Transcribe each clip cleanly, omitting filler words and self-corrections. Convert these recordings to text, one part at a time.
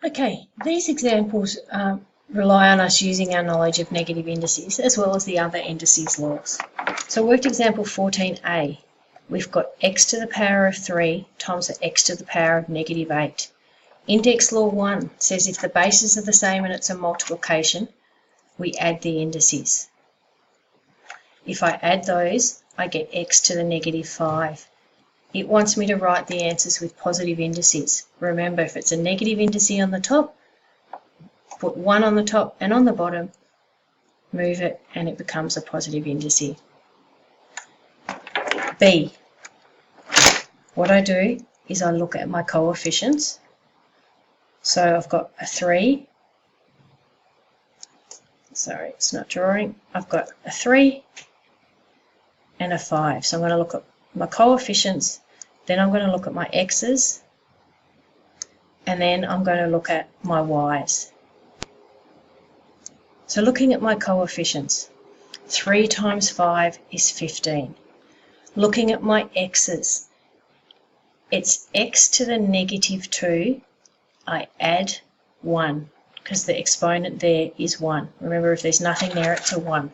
Okay, these examples rely on us using our knowledge of negative indices as well as the other indices laws. So worked example 14a, we've got x to the power of 3 times the x to the power of negative 8. Index law 1 says if the bases are the same and it's a multiplication, we add the indices. If I add those, I get x to the negative 5. It wants me to write the answers with positive indices. Remember, if it's a negative indice on the top, put 1 on the top and on the bottom, move it, and it becomes a positive indice. B. What I do is I look at my coefficients. So I've got a 3. Sorry, it's not drawing. I've got a 3 and a 5. So I'm going to look at my coefficients, then I'm going to look at my x's, and then I'm going to look at my y's. So looking at my coefficients, 3 times 5 is 15. Looking at my x's, it's x to the negative 2. I add 1 because the exponent there is 1. Remember, if there's nothing there, it's a 1.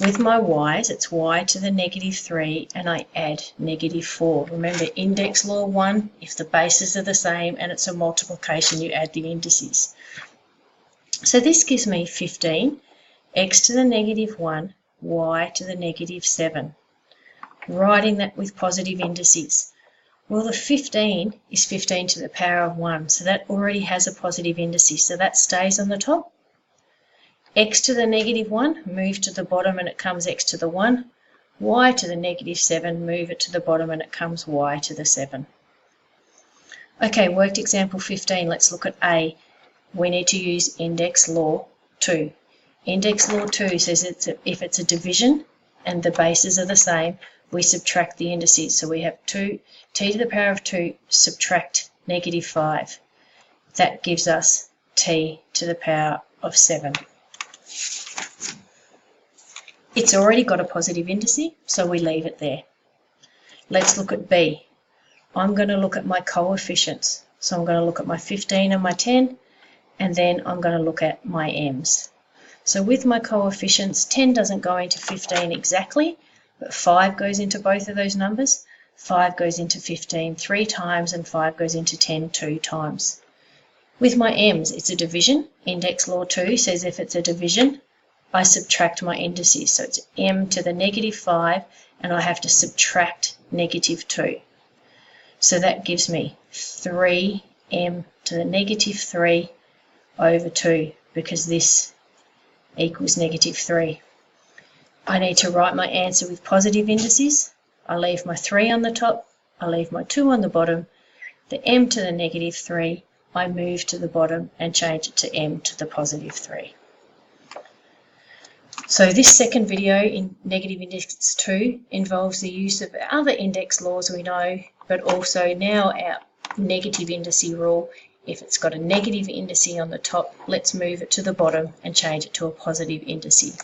With my y's, it's y to the negative 3, and I add negative 4. Remember, index law 1, if the bases are the same and it's a multiplication, you add the indices. So this gives me 15, x to the negative 1, y to the negative 7. Writing that with positive indices. Well, the 15 is 15 to the power of 1, so that already has a positive indice, so that stays on the top. X to the negative 1, move to the bottom and it comes x to the 1. Y to the negative 7, move it to the bottom and it comes y to the 7. Okay, worked example 15, let's look at A. We need to use index law 2. Index law 2 says if it's a division and the bases are the same, we subtract the indices. So we have 2, t to the power of 2, subtract negative 5. That gives us t to the power of 7. It's already got a positive indice, so we leave it there. Let's look at B. I'm going to look at my coefficients. So I'm going to look at my 15 and my 10, and then I'm going to look at my m's. So with my coefficients, 10 doesn't go into 15 exactly, but 5 goes into both of those numbers. 5 goes into 15 3 times, and 5 goes into 10 2 times. With my m's, it's a division. Index law 2 says if it's a division, I subtract my indices. So it's m to the negative 5, and I have to subtract negative 2. So that gives me 3m to the negative 3 over 2, because this equals negative 3. I need to write my answer with positive indices. I leave my 3 on the top, I leave my 2 on the bottom. The m to the negative 3, I move to the bottom and change it to m to the positive 3. So this second video in negative index 2 involves the use of other index laws we know, but also now our negative indice rule. If it's got a negative indice on the top, let's move it to the bottom and change it to a positive indice.